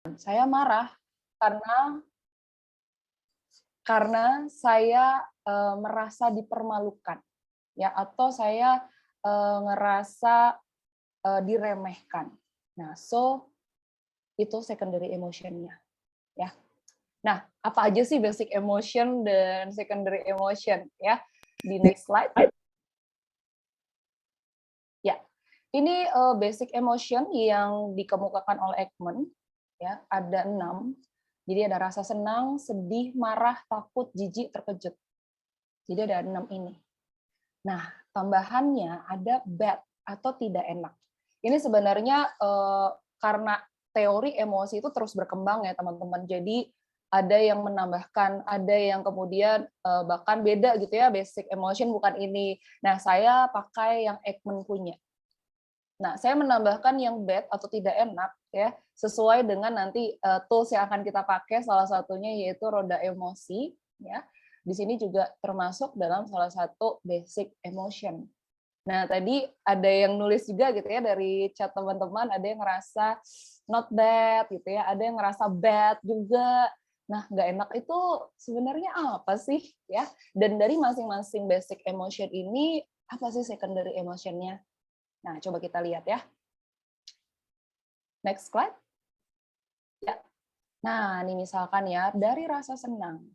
Saya marah karena saya, merasa dipermalukan, ya, atau saya, ngerasa, diremehkan. Nah, itu secondary emotion-nya, ya. Nah, apa aja sih basic emotion dan secondary emotion, ya? Di next slide. Ya, ini, basic emotion yang dikemukakan oleh Ekman, ya, ada 6. Jadi ada rasa senang, sedih, marah, takut, jijik, terkejut. Jadi ada 6 ini. Nah, tambahannya ada bad atau tidak enak. Ini sebenarnya karena teori emosi itu terus berkembang ya teman-teman. Jadi ada yang menambahkan, ada yang kemudian bahkan beda gitu ya, basic emotion bukan ini. Nah, saya pakai yang Ekman punya. Nah, saya menambahkan yang bad atau tidak enak ya, sesuai dengan nanti tools yang akan kita pakai, salah satunya yaitu roda emosi ya. Di sini juga termasuk dalam salah satu basic emotion. Nah, tadi ada yang nulis juga gitu ya dari chat teman-teman, ada yang ngerasa not bad gitu ya, ada yang ngerasa bad juga. Nah, nggak enak itu sebenarnya apa sih ya? Dan dari masing-masing basic emotion ini apa sih secondary emotion-nya? Nah, coba kita lihat ya. Next slide. Ya. Nah, ini misalkan ya, dari rasa senang,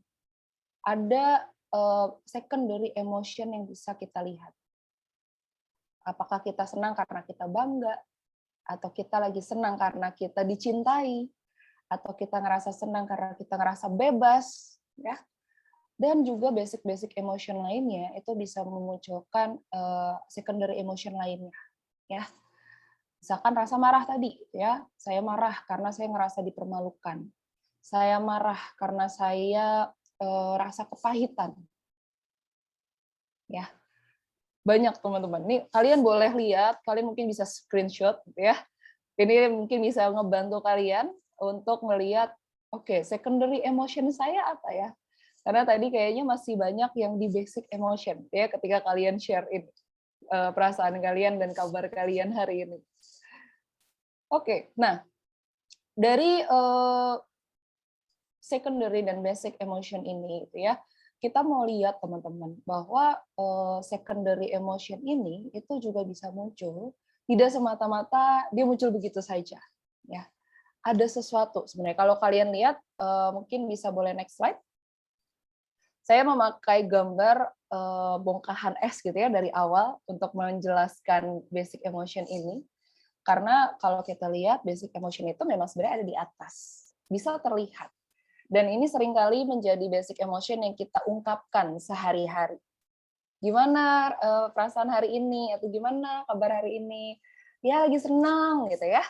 ada secondary emotion yang bisa kita lihat. Apakah kita senang karena kita bangga, atau kita lagi senang karena kita dicintai, atau kita ngerasa senang karena kita ngerasa bebas, ya. Dan juga basic-basic emotion lainnya itu bisa memunculkan secondary emotion lainnya, ya. Misalkan rasa marah tadi, ya, saya marah karena saya ngerasa dipermalukan. Saya marah karena saya rasa kepahitan, ya. Banyak teman-teman. Nih kalian boleh lihat, kalian mungkin bisa screenshot, gitu ya. Ini mungkin bisa ngebantu kalian untuk melihat, oke, secondary emotion saya apa ya? Karena tadi kayaknya masih banyak yang di basic emotion, ya, ketika kalian share ini perasaan kalian dan kabar kalian hari ini. Oke, nah dari secondary dan basic emotion ini, gitu ya, kita mau lihat teman-teman bahwa secondary emotion ini itu juga bisa muncul tidak semata-mata dia muncul begitu saja, ya. Ada sesuatu sebenarnya. Kalau kalian lihat, mungkin bisa boleh next slide. Saya memakai gambar bongkahan es gitu ya dari awal untuk menjelaskan basic emotion ini. Karena kalau kita lihat basic emotion itu memang sebenarnya ada di atas, bisa terlihat. Dan ini seringkali menjadi basic emotion yang kita ungkapkan sehari-hari. Gimana perasaan hari ini, atau gimana kabar hari ini? Ya lagi senang gitu ya.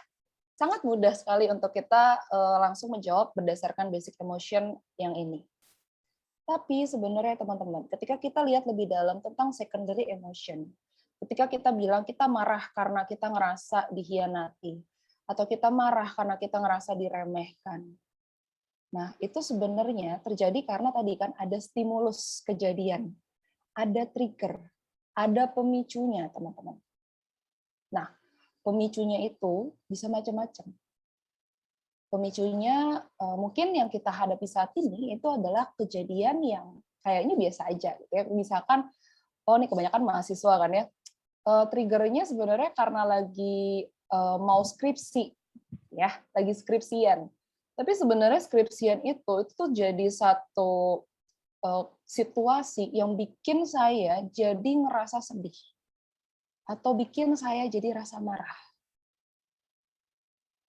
Sangat mudah sekali untuk kita langsung menjawab berdasarkan basic emotion yang ini. Tapi sebenarnya teman-teman, ketika kita lihat lebih dalam tentang secondary emotion, ketika kita bilang kita marah karena kita ngerasa dihianati, atau kita marah karena kita ngerasa diremehkan. Nah, itu sebenarnya terjadi karena tadi kan ada stimulus kejadian, ada trigger, ada pemicunya, teman-teman. Nah, pemicunya itu bisa macam-macam. Pemicunya mungkin yang kita hadapi saat ini itu adalah kejadian yang kayaknya biasa aja gitu ya. Misalkan oh ini kebanyakan mahasiswa kan ya. Triggernya sebenarnya karena lagi mau skripsi ya, lagi skripsian. Tapi sebenarnya skripsian itu tuh jadi satu situasi yang bikin saya jadi ngerasa sedih atau bikin saya jadi rasa marah.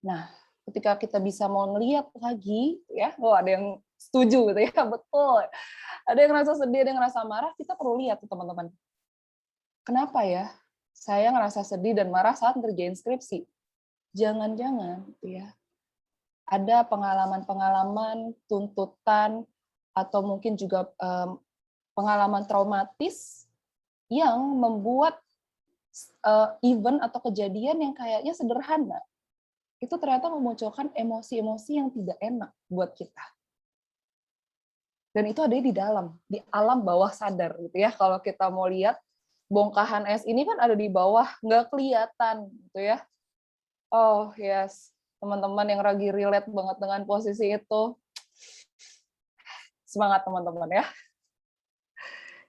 Nah, ketika kita bisa mau ngelihat lagi, ya, oh ada yang setuju gitu ya, betul. Ada yang ngerasa sedih, ada yang ngerasa marah, kita perlu lihat tuh teman-teman. Kenapa ya saya ngerasa sedih dan marah saat ngerjain skripsi? Jangan-jangan, gitu ya, ada pengalaman-pengalaman, tuntutan, atau mungkin juga pengalaman traumatis yang membuat event atau kejadian yang kayaknya sederhana, itu ternyata memunculkan emosi-emosi yang tidak enak buat kita. Dan itu ada di dalam, di alam bawah sadar gitu ya. Kalau kita mau lihat bongkahan es ini kan ada di bawah, nggak kelihatan gitu ya. Oh yes, Teman-teman yang lagi relate banget dengan posisi itu, semangat teman-teman ya.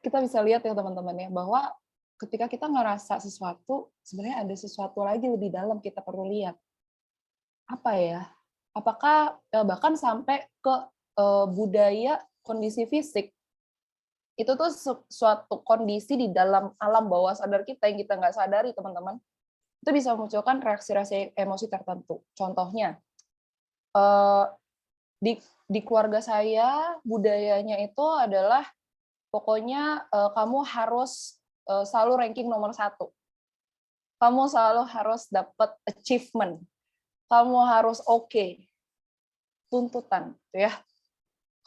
Kita bisa lihat ya teman-teman ya, bahwa ketika kita ngerasa sesuatu, sebenarnya ada sesuatu lagi lebih dalam kita perlu lihat. Apa ya? Apakah bahkan sampai ke budaya kondisi fisik, itu tuh suatu kondisi di dalam alam bawah sadar kita yang kita nggak sadari, teman-teman. Itu bisa memunculkan reaksi-reaksi emosi tertentu. Contohnya, eh, di keluarga saya, budayanya itu adalah pokoknya kamu harus selalu ranking nomor satu. Kamu selalu harus dapat achievement. Kamu harus oke. Tuntutan, gitu ya.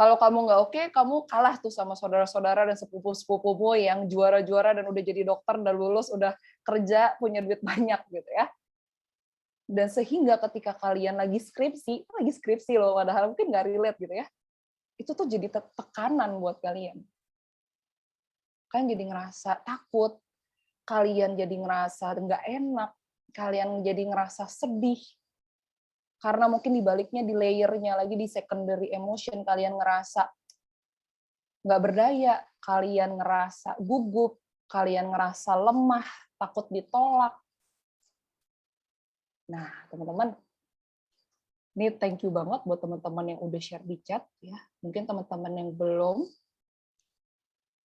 Kalau kamu nggak oke, kamu kalah tuh sama saudara-saudara dan sepupu-sepupumu yang juara-juara dan udah jadi dokter, udah lulus, udah kerja, punya duit banyak gitu ya. Dan sehingga ketika kalian lagi skripsi loh, padahal mungkin nggak relate gitu ya, itu tuh jadi tekanan buat kalian. Kalian jadi ngerasa takut, kalian jadi ngerasa nggak enak, kalian jadi ngerasa sedih, karena mungkin di baliknya, di layernya lagi, di secondary emotion, kalian ngerasa nggak berdaya, kalian ngerasa gugup, kalian ngerasa lemah, takut ditolak. Nah, teman-teman, ini thank you banget buat teman-teman yang udah share di chat ya. Mungkin teman-teman yang belum,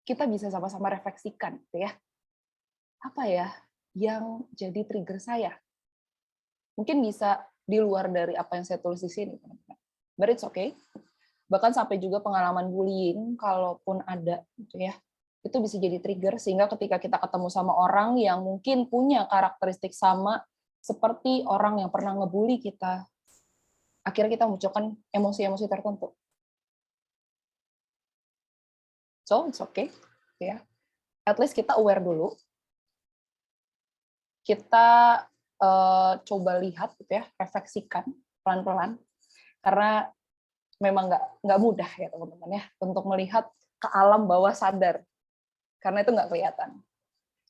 kita bisa sama-sama refleksikan gitu ya. Apa ya yang jadi trigger saya? Mungkin bisa di luar dari apa yang saya tulis di sini, teman-teman. But it's okay. Bahkan sampai juga pengalaman bullying, kalaupun ada, gitu ya, itu bisa jadi trigger, sehingga ketika kita ketemu sama orang yang mungkin punya karakteristik sama seperti orang yang pernah ngebully kita, akhirnya kita munculkan emosi-emosi tertentu. So, it's okay. Ya. At least kita aware dulu. Kita coba lihat, gitu ya, refleksikan pelan-pelan. Karena memang nggak mudah ya teman-teman ya untuk melihat ke alam bawah sadar, karena itu nggak kelihatan.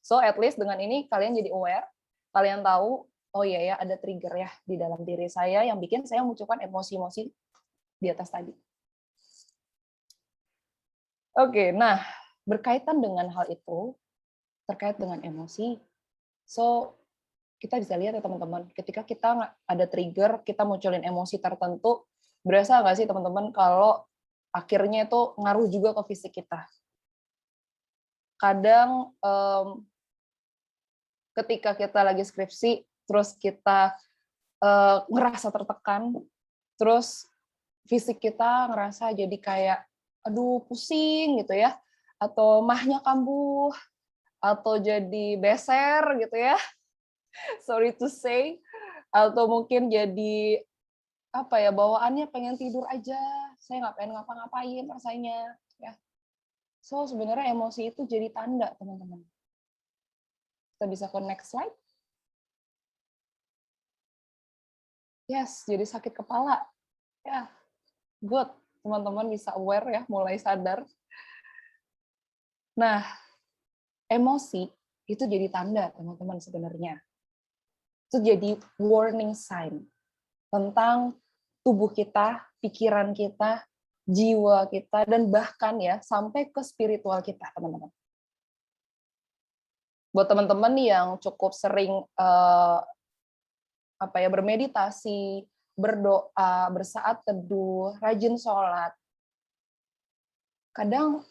So at least dengan ini kalian jadi aware, kalian tahu, oh iya ya ada trigger ya di dalam diri saya yang bikin saya munculkan emosi-emosi di atas tadi. Oke, nah berkaitan dengan hal itu, terkait dengan emosi, so kita bisa lihat ya teman-teman, ketika kita ada trigger, kita munculin emosi tertentu, berasa nggak sih teman-teman kalau akhirnya itu ngaruh juga ke fisik kita. Kadang ketika kita lagi skripsi, terus kita ngerasa tertekan, terus fisik kita ngerasa jadi kayak, aduh pusing gitu ya, atau mahnya kambuh, atau jadi beser gitu ya, sorry to say, atau mungkin jadi apa ya, bawaannya pengen tidur aja, saya nggak pengen ngapa-ngapain rasanya ya. So sebenarnya emosi itu jadi tanda teman-teman. Kita bisa ke next slide. Yes, jadi sakit kepala. Ya, good. Teman-teman bisa aware ya, mulai sadar. Nah, emosi itu jadi tanda teman-teman sebenarnya. Itu jadi warning sign tentang tubuh kita, pikiran kita, jiwa kita, dan bahkan ya sampai ke spiritual kita, teman-teman. Buat teman-teman yang cukup sering bermeditasi, berdoa, bersaat teduh, rajin sholat, kadang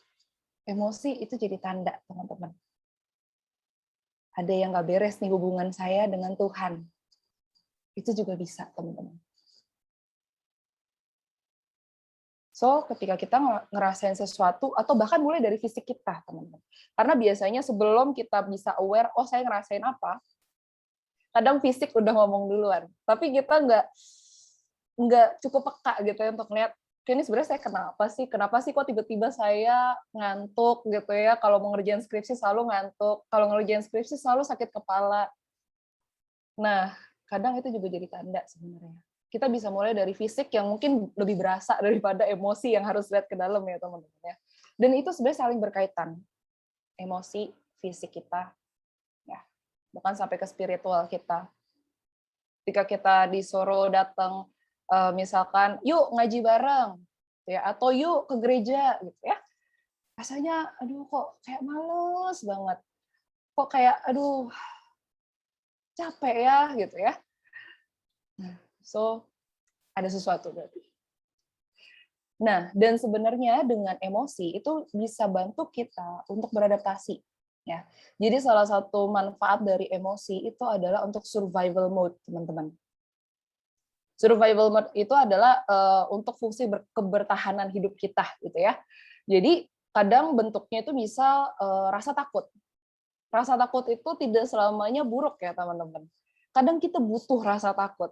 emosi itu jadi tanda, teman-teman. Ada yang nggak beres nih hubungan saya dengan Tuhan. Itu juga bisa, teman-teman. So, ketika kita ngerasain sesuatu, atau bahkan mulai dari fisik kita, teman-teman. Karena biasanya sebelum kita bisa aware, oh saya ngerasain apa, kadang fisik udah ngomong duluan. Tapi kita nggak cukup peka gitu ya untuk ngeliat, ini sebenarnya saya kenapa sih kok tiba-tiba saya ngantuk gitu ya, kalau mau ngerjain skripsi selalu ngantuk, kalau ngerjain skripsi selalu sakit kepala. Nah, kadang itu juga jadi tanda sebenarnya. Kita bisa mulai dari fisik yang mungkin lebih berasa daripada emosi yang harus lihat ke dalam ya teman-teman ya. Dan itu sebenarnya saling berkaitan. Emosi, fisik kita, ya, bahkan sampai ke spiritual kita. Ketika kita disuruh datang, misalkan, "Yuk ngaji bareng," ya, atau "Yuk ke gereja," gitu ya. Rasanya, aduh kok kayak males banget, kok kayak, aduh capek ya, gitu ya. Nah, so ada sesuatu berarti. Nah, dan sebenarnya dengan emosi itu bisa bantu kita untuk beradaptasi, ya. Jadi salah satu manfaat dari emosi itu adalah untuk survival mode, teman-teman. Survival mode itu adalah, untuk fungsi kebertahanan hidup kita, gitu ya. Jadi kadang bentuknya itu bisa, rasa takut. Rasa takut itu tidak selamanya buruk ya, teman-teman. Kadang kita butuh rasa takut.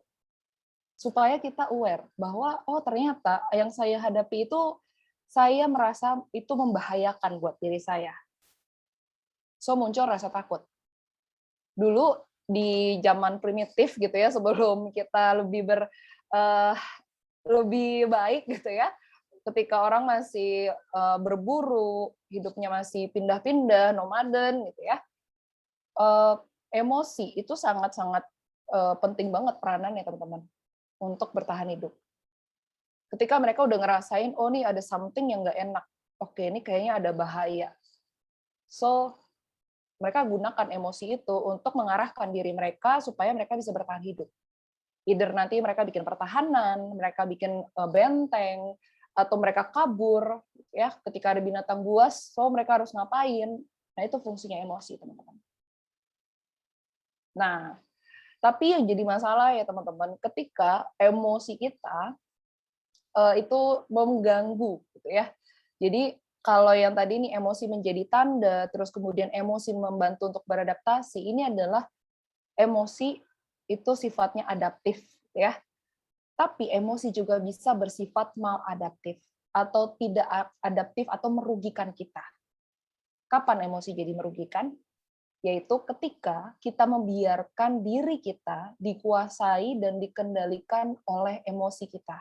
Supaya kita aware bahwa, oh ternyata yang saya hadapi itu, saya merasa itu membahayakan buat diri saya. So muncul rasa takut. Dulu di zaman primitif gitu ya, sebelum kita eh, lebih baik gitu ya, ketika orang masih berburu, hidupnya masih pindah-pindah, nomaden gitu ya, eh, emosi itu sangat-sangat penting banget peranannya teman-teman untuk bertahan hidup. Ketika mereka udah ngerasain, oh nih ada something yang nggak enak, oke ini kayaknya ada bahaya. So, mereka gunakan emosi itu untuk mengarahkan diri mereka supaya mereka bisa bertahan hidup. Either nanti mereka bikin pertahanan, mereka bikin benteng, atau mereka kabur, ya ketika ada binatang buas, so mereka harus ngapain. Nah itu fungsinya emosi, teman-teman. Nah, tapi yang jadi masalah ya teman-teman, ketika emosi kita itu mengganggu gitu ya. Jadi kalau yang tadi ini emosi menjadi tanda, terus kemudian emosi membantu untuk beradaptasi, ini adalah emosi itu sifatnya adaptif ya. Tapi emosi juga bisa bersifat maladaptif atau tidak adaptif atau merugikan kita. Kapan emosi jadi merugikan? Yaitu ketika kita membiarkan diri kita dikuasai dan dikendalikan oleh emosi kita.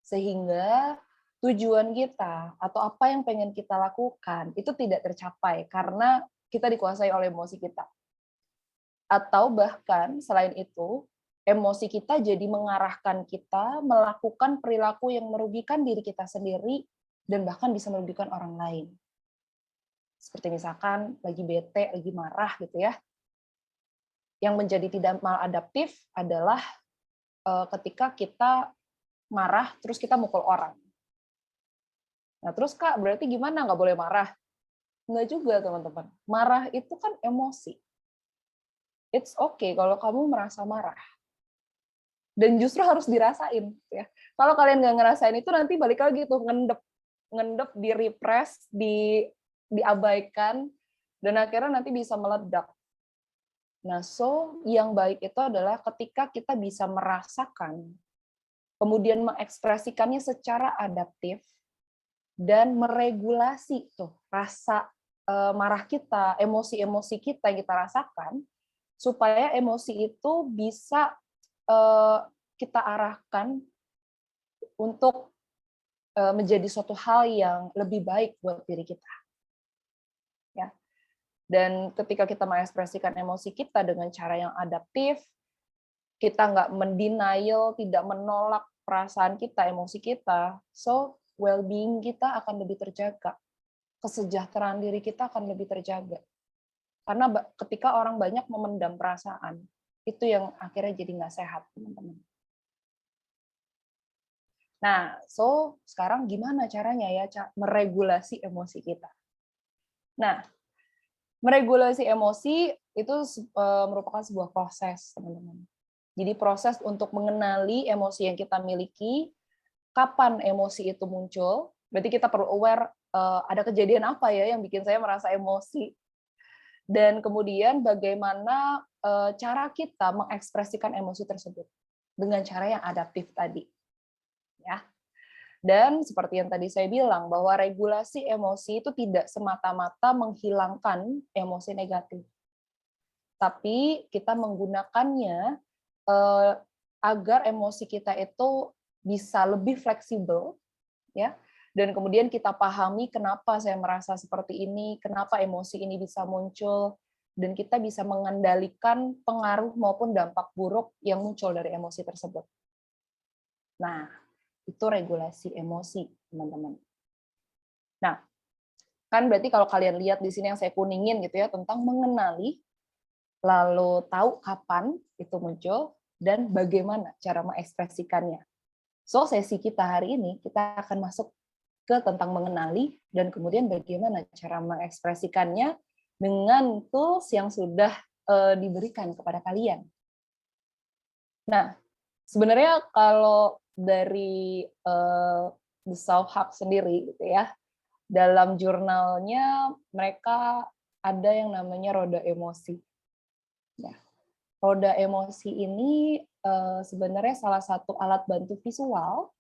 Sehingga tujuan kita atau apa yang pengen kita lakukan itu tidak tercapai karena kita dikuasai oleh emosi kita. Atau bahkan selain itu, emosi kita jadi mengarahkan kita melakukan perilaku yang merugikan diri kita sendiri dan bahkan bisa merugikan orang lain. Seperti misalkan lagi bete, lagi marah gitu ya. Yang menjadi tidak maladaptif adalah ketika kita marah terus kita mukul orang. Nah terus Kak, berarti gimana nggak boleh marah? Nggak juga teman-teman. Marah itu kan emosi. It's okay kalau kamu merasa marah. Dan justru harus dirasain. Ya. Kalau kalian nggak ngerasain itu nanti balik lagi tuh ngendep, di-repress, diabaikan, dan akhirnya nanti bisa meledak. Nah, so yang baik itu adalah ketika kita bisa merasakan, kemudian mengekspresikannya secara adaptif, dan meregulasi tuh rasa marah kita, emosi-emosi kita yang kita rasakan, supaya emosi itu bisa kita arahkan untuk menjadi suatu hal yang lebih baik buat diri kita. Ya. Dan ketika kita mengekspresikan emosi kita dengan cara yang adaptif, kita nggak mendenial, tidak menolak perasaan kita, emosi kita, so well-being kita akan lebih terjaga. Kesejahteraan diri kita akan lebih terjaga. Karena ketika orang banyak memendam perasaan, itu yang akhirnya jadi nggak sehat, teman-teman. Nah, so sekarang gimana caranya ya meregulasi emosi kita? Nah, meregulasi emosi itu merupakan sebuah proses, teman-teman. Jadi proses untuk mengenali emosi yang kita miliki, kapan emosi itu muncul, berarti kita perlu aware ada kejadian apa ya yang bikin saya merasa emosi, dan kemudian bagaimana cara kita mengekspresikan emosi tersebut dengan cara yang adaptif tadi. Ya. Dan seperti yang tadi saya bilang, bahwa regulasi emosi itu tidak semata-mata menghilangkan emosi negatif. Tapi kita menggunakannya agar emosi kita itu bisa lebih fleksibel, ya. Dan kemudian kita pahami kenapa saya merasa seperti ini, kenapa emosi ini bisa muncul, dan kita bisa mengendalikan pengaruh maupun dampak buruk yang muncul dari emosi tersebut. Nah, itu regulasi emosi, teman-teman. Nah, kan berarti kalau kalian lihat di sini yang saya kuningin gitu ya, tentang mengenali, lalu tahu kapan itu muncul, dan bagaimana cara mengekspresikannya. So, sesi kita hari ini, kita akan masuk ke tentang mengenali, dan kemudian bagaimana cara mengekspresikannya dengan tools yang sudah diberikan kepada kalian. Nah, sebenarnya kalau dari The Self Hub sendiri gitu ya, dalam jurnalnya mereka ada yang namanya roda emosi. Ya, roda emosi ini sebenarnya salah satu alat bantu visual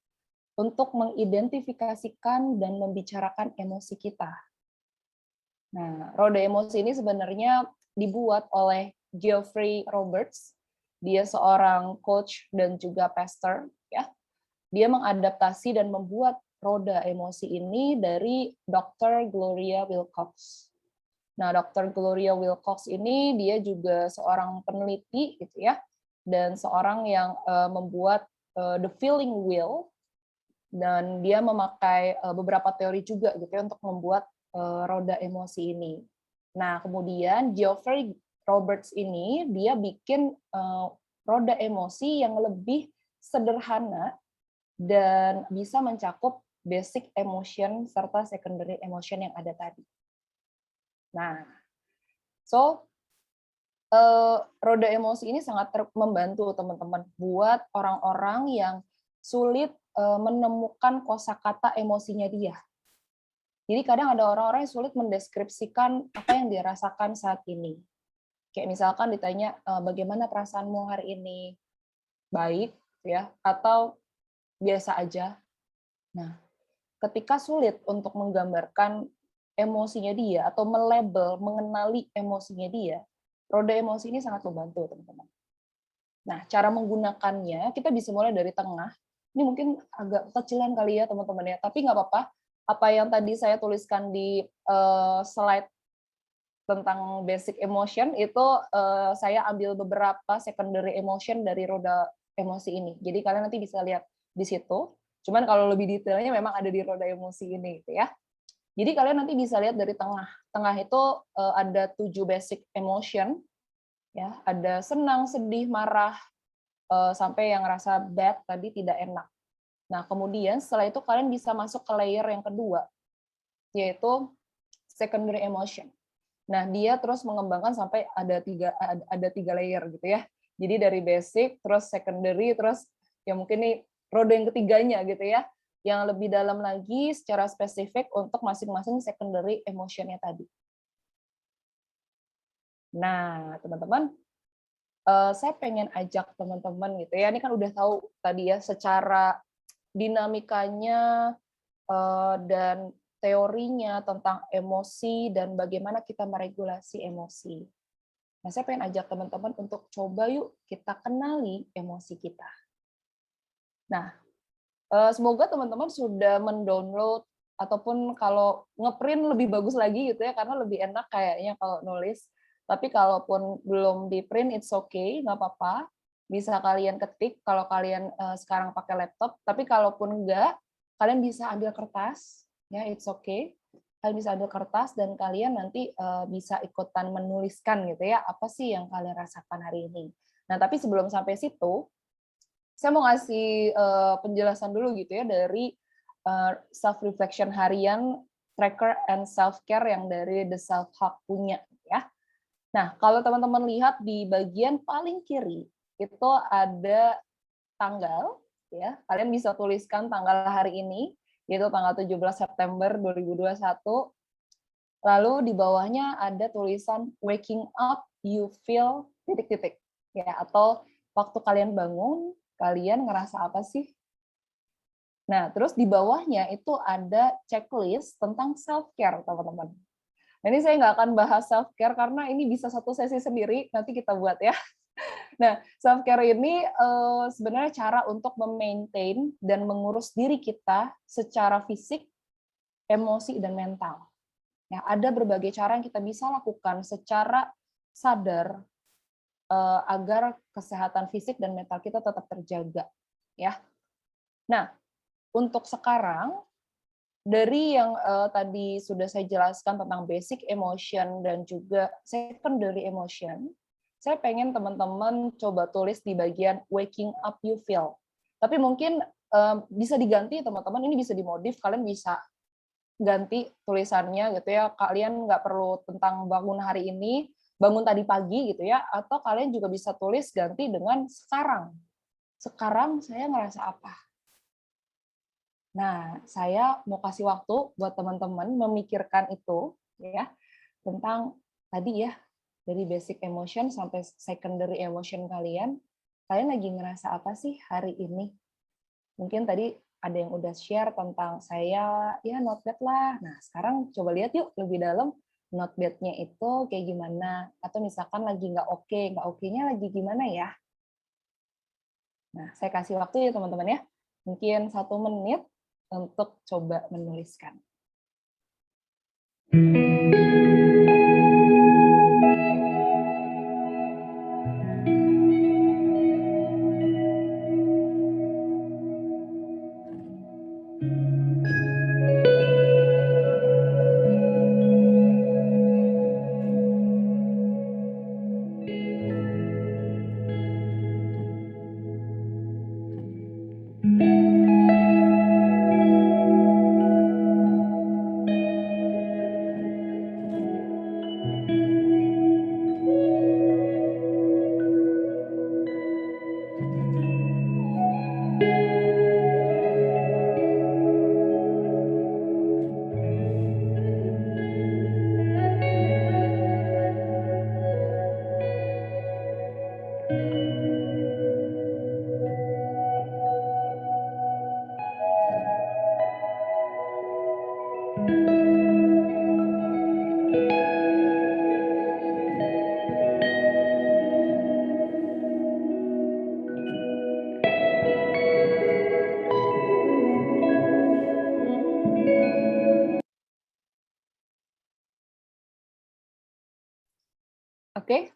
untuk mengidentifikasikan dan membicarakan emosi kita. Nah, roda emosi ini sebenarnya dibuat oleh Geoffrey Roberts. Dia seorang coach dan juga pastor, ya. Dia mengadaptasi dan membuat roda emosi ini dari Dr. Gloria Wilcox. Nah, Dr. Gloria Wilcox ini dia juga seorang peneliti gitu ya, dan seorang yang membuat The Feeling Wheel, dan dia memakai beberapa teori juga gitu ya untuk membuat roda emosi ini. Nah, kemudian Geoffrey Roberts ini dia bikin roda emosi yang lebih sederhana dan bisa mencakup basic emotion serta secondary emotion yang ada tadi. Nah, so roda emosi ini sangat membantu teman-teman buat orang-orang yang sulit menemukan kosakata emosinya dia. Jadi kadang ada orang-orang yang sulit mendeskripsikan apa yang dia rasakan saat ini. Kayak misalkan ditanya, bagaimana perasaanmu hari ini? Baik, ya, atau biasa aja. Nah, ketika sulit untuk menggambarkan emosinya dia atau melabel, mengenali emosinya dia, roda emosi ini sangat membantu, teman-teman. Nah, cara menggunakannya, kita bisa mulai dari tengah. Ini mungkin agak kecilan kali ya, teman-teman ya, tapi nggak apa-apa. Apa yang tadi saya tuliskan di slide tentang basic emotion, itu saya ambil beberapa secondary emotion dari roda emosi ini. Jadi kalian nanti bisa lihat di situ. Cuman kalau lebih detailnya memang ada di roda emosi ini, gitu ya. Jadi kalian nanti bisa lihat dari tengah. Tengah itu ada 7 basic emotion, ya. Ada senang, sedih, marah, sampai yang rasa bad tadi, tidak enak. Nah, kemudian setelah itu kalian bisa masuk ke layer yang kedua, yaitu secondary emotion. Nah, dia terus mengembangkan sampai ada tiga layer gitu ya. Jadi dari basic, terus secondary, terus ya mungkin nih roda yang ketiganya gitu ya, yang lebih dalam lagi secara spesifik untuk masing-masing secondary emotion-nya tadi. Nah, teman-teman, saya pengen ajak teman-teman gitu ya, ini kan udah tahu tadi ya secara dinamikanya dan teorinya tentang emosi dan bagaimana kita meregulasi emosi. Nah, saya pengen ajak teman-teman untuk coba yuk kita kenali emosi kita. Nah, semoga teman-teman sudah mendownload ataupun kalau ngeprint lebih bagus lagi gitu ya, karena lebih enak kayaknya kalau nulis. Tapi kalaupun belum di print, it's okay, nggak apa-apa. Bisa kalian ketik kalau kalian sekarang pakai laptop. Tapi kalaupun enggak, kalian bisa ambil kertas, ya it's okay. Kalian bisa ambil kertas dan kalian nanti bisa ikutan menuliskan gitu ya, apa sih yang kalian rasakan hari ini. Nah, tapi sebelum sampai situ, saya mau ngasih penjelasan dulu gitu ya dari self reflection harian tracker and self care yang dari The Self Hub punya ya. Nah, kalau teman-teman lihat di bagian paling kiri itu ada tanggal ya. Kalian bisa tuliskan tanggal hari ini yaitu tanggal 17 September 2021. Lalu di bawahnya ada tulisan waking up you feel titik-titik ya, atau waktu kalian bangun kalian ngerasa apa sih? Nah, terus di bawahnya itu ada checklist tentang self-care, teman-teman. Nah, ini saya nggak akan bahas self-care karena ini bisa satu sesi sendiri, nanti kita buat ya. Nah, self-care ini sebenarnya cara untuk memaintain dan mengurus diri kita secara fisik, emosi, dan mental. Ya, ada berbagai cara yang kita bisa lakukan secara sadar agar kesehatan fisik dan mental kita tetap terjaga, ya. Nah, untuk sekarang dari yang tadi sudah saya jelaskan tentang basic emotion dan juga secondary emotion, saya pengen teman-teman coba tulis di bagian waking up you feel. Tapi mungkin bisa diganti teman-teman, ini bisa dimodif, kalian bisa ganti tulisannya gitu ya. Kalian nggak perlu tentang bangun hari ini, bangun tadi pagi gitu ya, atau kalian juga bisa tulis ganti dengan sekarang. Sekarang saya ngerasa apa? Nah, saya mau kasih waktu buat teman-teman memikirkan itu ya, tentang tadi ya, dari basic emotion sampai secondary emotion kalian lagi ngerasa apa sih hari ini? Mungkin tadi ada yang udah share tentang saya, ya not bad lah. Nah, sekarang coba lihat yuk lebih dalam not bad-nya itu kayak gimana. Atau misalkan lagi nggak oke-nya lagi gimana ya. Nah, saya kasih waktu ya teman-teman ya. Mungkin 1 menit untuk coba menuliskan. Oke,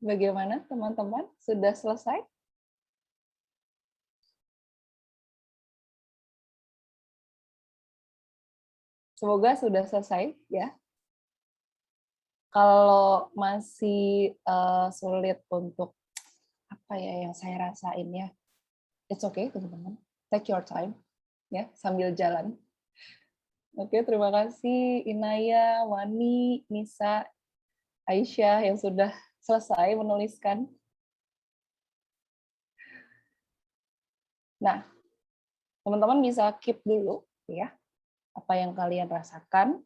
bagaimana teman-teman? Sudah selesai? Semoga sudah selesai ya. Kalau masih sulit untuk apa ya yang saya rasain ya, it's okay teman-teman. Take your time ya sambil jalan. Oke, terima kasih Inaya, Wani, Nisa, Aisyah yang sudah selesai menuliskan. Nah, teman-teman bisa keep dulu ya apa yang kalian rasakan.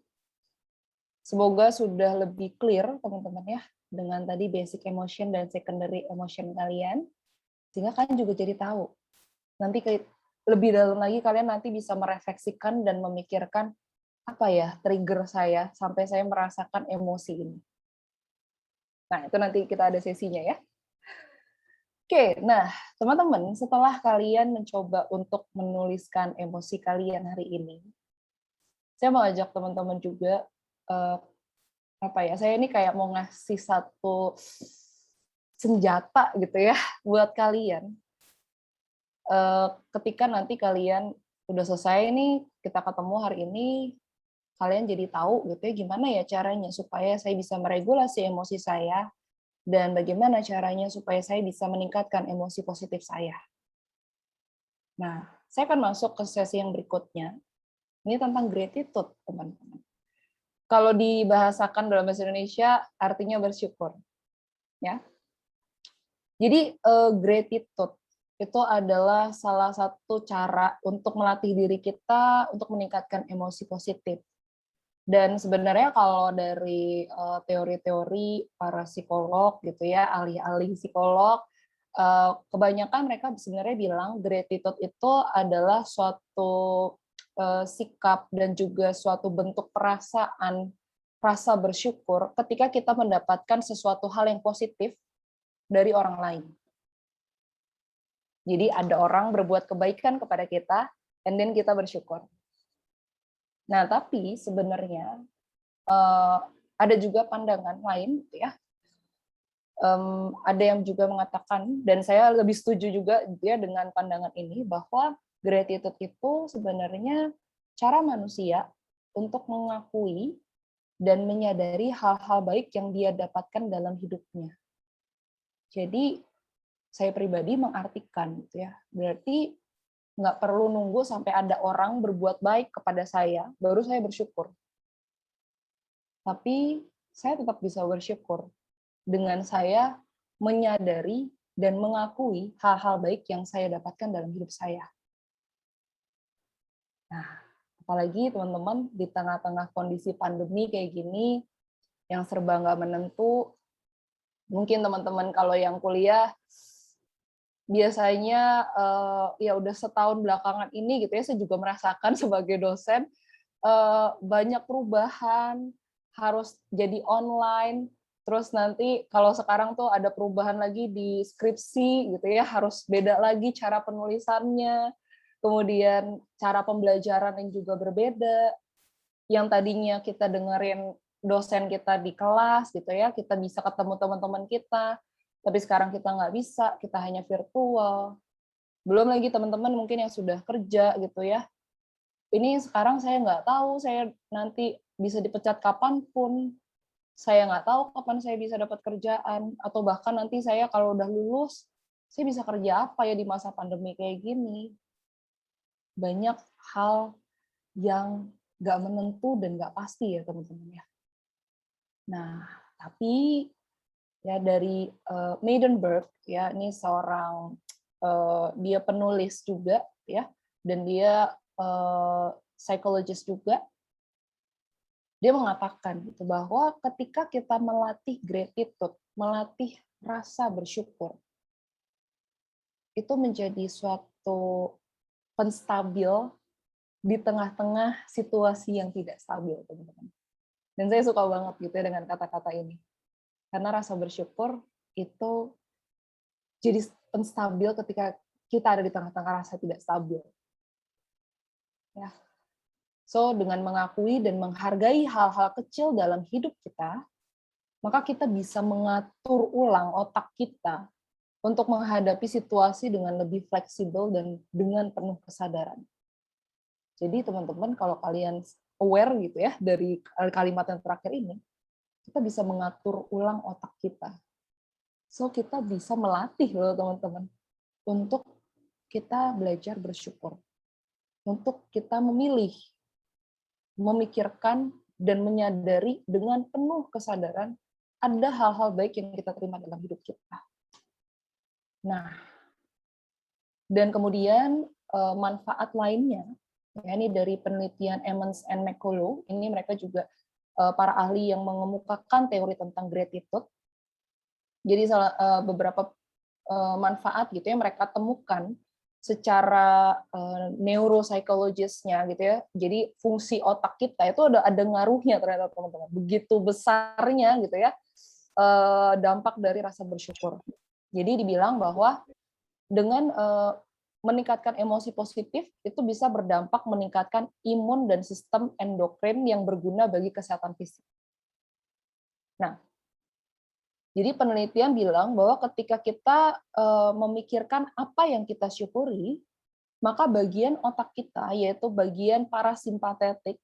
Semoga sudah lebih clear teman-teman ya dengan tadi basic emotion dan secondary emotion kalian, sehingga kalian juga jadi tahu. Nanti lebih dalam lagi kalian nanti bisa merefleksikan dan memikirkan apa ya trigger saya sampai saya merasakan emosi ini. Nah, itu nanti kita ada sesinya ya. Oke, nah teman-teman, setelah kalian mencoba untuk menuliskan emosi kalian hari ini, saya mau ajak teman-teman juga apa ya? Saya ini kayak mau ngasih satu senjata gitu ya buat kalian. Ketika nanti kalian udah selesai nih, kita ketemu hari ini, kalian jadi tahu gitu ya gimana ya caranya supaya saya bisa meregulasi emosi saya dan bagaimana caranya supaya saya bisa meningkatkan emosi positif saya. Nah, saya akan masuk ke sesi yang berikutnya. Ini tentang gratitude, teman-teman. Kalau dibahasakan dalam bahasa Indonesia, artinya bersyukur. Ya. Jadi, gratitude itu adalah salah satu cara untuk melatih diri kita untuk meningkatkan emosi positif. Dan sebenarnya kalau dari teori-teori para psikolog gitu ya, ahli-ahli psikolog, kebanyakan mereka sebenarnya bilang gratitude itu adalah suatu sikap dan juga suatu bentuk perasaan rasa bersyukur ketika kita mendapatkan sesuatu hal yang positif dari orang lain. Jadi ada orang berbuat kebaikan kepada kita, and then kita bersyukur. Nah, tapi sebenarnya ada juga pandangan lain, gitu ya, Ada yang juga mengatakan, dan saya lebih setuju juga ya dengan pandangan ini, bahwa gratitude itu sebenarnya cara manusia untuk mengakui dan menyadari hal-hal baik yang dia dapatkan dalam hidupnya. Jadi saya pribadi mengartikan gitu ya, berarti nggak perlu nunggu sampai ada orang berbuat baik kepada saya, baru saya bersyukur. Tapi saya tetap bisa bersyukur dengan saya menyadari dan mengakui hal-hal baik yang saya dapatkan dalam hidup saya. Nah, apalagi teman-teman di tengah-tengah kondisi pandemi kayak gini, yang serba nggak menentu, mungkin teman-teman kalau yang kuliah, biasanya ya udah setahun belakangan ini gitu ya, saya juga merasakan sebagai dosen, banyak perubahan, harus jadi online, terus nanti kalau sekarang tuh ada perubahan lagi di skripsi gitu ya, harus beda lagi cara penulisannya, kemudian cara pembelajaran yang juga berbeda, yang tadinya kita dengerin dosen kita di kelas gitu ya, kita bisa ketemu teman-teman kita, tapi sekarang kita nggak bisa, kita hanya virtual. Belum lagi teman-teman mungkin yang sudah kerja gitu ya, ini sekarang saya nggak tahu saya nanti bisa dipecat kapanpun, saya nggak tahu kapan saya bisa dapat kerjaan, atau bahkan nanti saya kalau udah lulus, saya bisa kerja apa ya di masa pandemi kayak gini. Banyak hal yang nggak menentu dan nggak pasti ya teman-teman ya. Nah, tapi ya dari Maidenberg ya, ini seorang dia penulis juga ya, dan dia psikologis juga. Dia mengatakan gitu bahwa ketika kita melatih gratitude, melatih rasa bersyukur, itu menjadi suatu penstabil di tengah-tengah situasi yang tidak stabil, teman-teman. Dan saya suka banget gitu ya dengan kata-kata ini. Karena rasa bersyukur itu jadi penstabil ketika kita ada di tengah-tengah rasa tidak stabil. Ya. So, dengan mengakui dan menghargai hal-hal kecil dalam hidup kita, maka kita bisa mengatur ulang otak kita untuk menghadapi situasi dengan lebih fleksibel dan dengan penuh kesadaran. Jadi teman-teman, kalau kalian aware gitu ya dari kalimat yang terakhir ini, kita bisa mengatur ulang otak kita. So, kita bisa melatih loh teman-teman untuk kita belajar bersyukur. Untuk kita memilih, memikirkan, dan menyadari dengan penuh kesadaran ada hal-hal baik yang kita terima dalam hidup kita. Nah, dan kemudian manfaat lainnya, ya, ini dari penelitian Emmons and McCullough, ini mereka juga para ahli yang mengemukakan teori tentang gratitude. Jadi beberapa manfaat gitu ya mereka temukan secara neuropsikologisnya gitu ya. Jadi fungsi otak kita itu ada ngaruhnya ternyata teman-teman. Begitu besarnya gitu ya dampak dari rasa bersyukur. Jadi dibilang bahwa dengan meningkatkan emosi positif itu bisa berdampak meningkatkan imun dan sistem endokrin yang berguna bagi kesehatan fisik. Nah, jadi penelitian bilang bahwa ketika kita memikirkan apa yang kita syukuri, maka bagian otak kita, yaitu bagian parasimpatetik,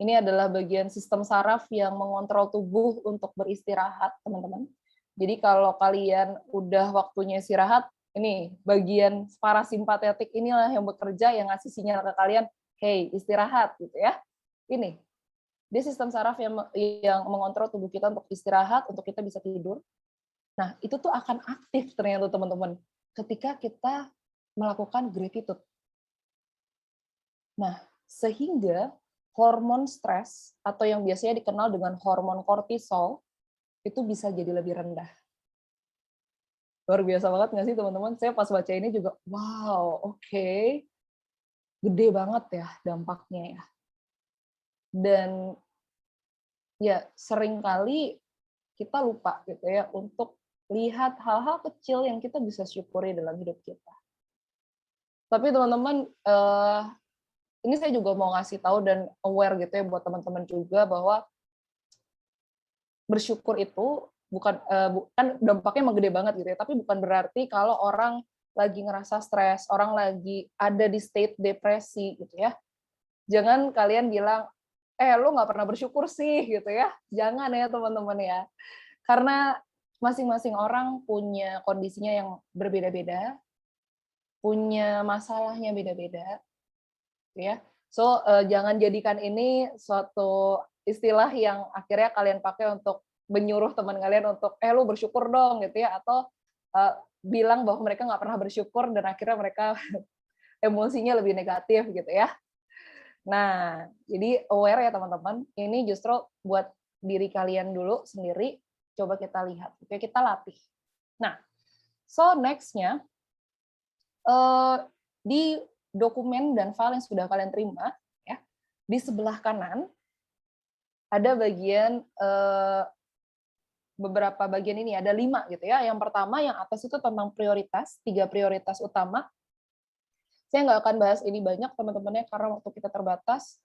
ini adalah bagian sistem saraf yang mengontrol tubuh untuk beristirahat, teman-teman. Jadi kalau kalian udah waktunya istirahat, ini bagian parasimpatetik inilah yang bekerja, yang ngasih sinyal ke kalian, hey, istirahat, gitu ya. Ini, dia sistem saraf yang mengontrol tubuh kita untuk istirahat, untuk kita bisa tidur. Nah, itu tuh akan aktif ternyata teman-teman ketika kita melakukan gratitude. Nah, sehingga hormon stres atau yang biasanya dikenal dengan hormon kortisol itu bisa jadi lebih rendah. Luar biasa banget nggak sih teman-teman? Saya pas baca ini juga, wow, oke. Gede banget ya dampaknya ya. Dan ya seringkali kita lupa gitu ya untuk lihat hal-hal kecil yang kita bisa syukuri dalam hidup kita. Tapi teman-teman, ini saya juga mau ngasih tahu dan aware gitu ya buat teman-teman juga bahwa bersyukur itu kan dampaknya emang gede banget gitu ya, tapi bukan berarti kalau orang lagi ngerasa stres, orang lagi ada di state depresi gitu ya, jangan kalian bilang, lu nggak pernah bersyukur sih gitu ya, jangan ya teman-teman ya, karena masing-masing orang punya kondisinya yang berbeda-beda, punya masalahnya beda-beda, gitu ya. So, jangan jadikan ini suatu istilah yang akhirnya kalian pakai untuk menyuruh teman kalian untuk, lu bersyukur dong gitu ya, atau bilang bahwa mereka nggak pernah bersyukur dan akhirnya mereka emosinya lebih negatif gitu ya. Nah, jadi aware ya teman-teman, ini justru buat diri kalian dulu sendiri, coba kita lihat, oke, kita latih. Nah, so next-nya, di dokumen dan file yang sudah kalian terima, ya, di sebelah kanan ada bagian beberapa bagian ini, ada 5 gitu ya. Yang pertama yang atas itu tentang prioritas, 3 prioritas utama. Saya nggak akan bahas ini banyak teman-temannya karena waktu kita terbatas.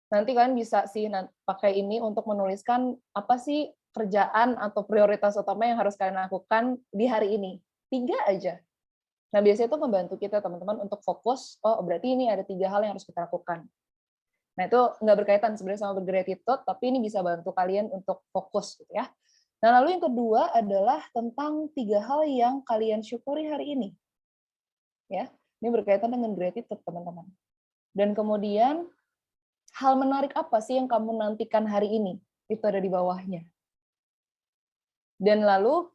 Nanti kalian bisa sih pakai ini untuk menuliskan apa sih kerjaan atau prioritas utama yang harus kalian lakukan di hari ini. 3 aja. Nah, biasanya itu membantu kita teman-teman untuk fokus, oh berarti ini ada 3 hal yang harus kita lakukan. Nah, itu nggak berkaitan sebenarnya sama bergratitude, tapi ini bisa bantu kalian untuk fokus gitu ya. Nah, lalu yang kedua adalah tentang 3 hal yang kalian syukuri hari ini. Ya, ini berkaitan dengan gratitude teman-teman. Dan kemudian hal menarik apa sih yang kamu nantikan hari ini? Itu ada di bawahnya. Dan lalu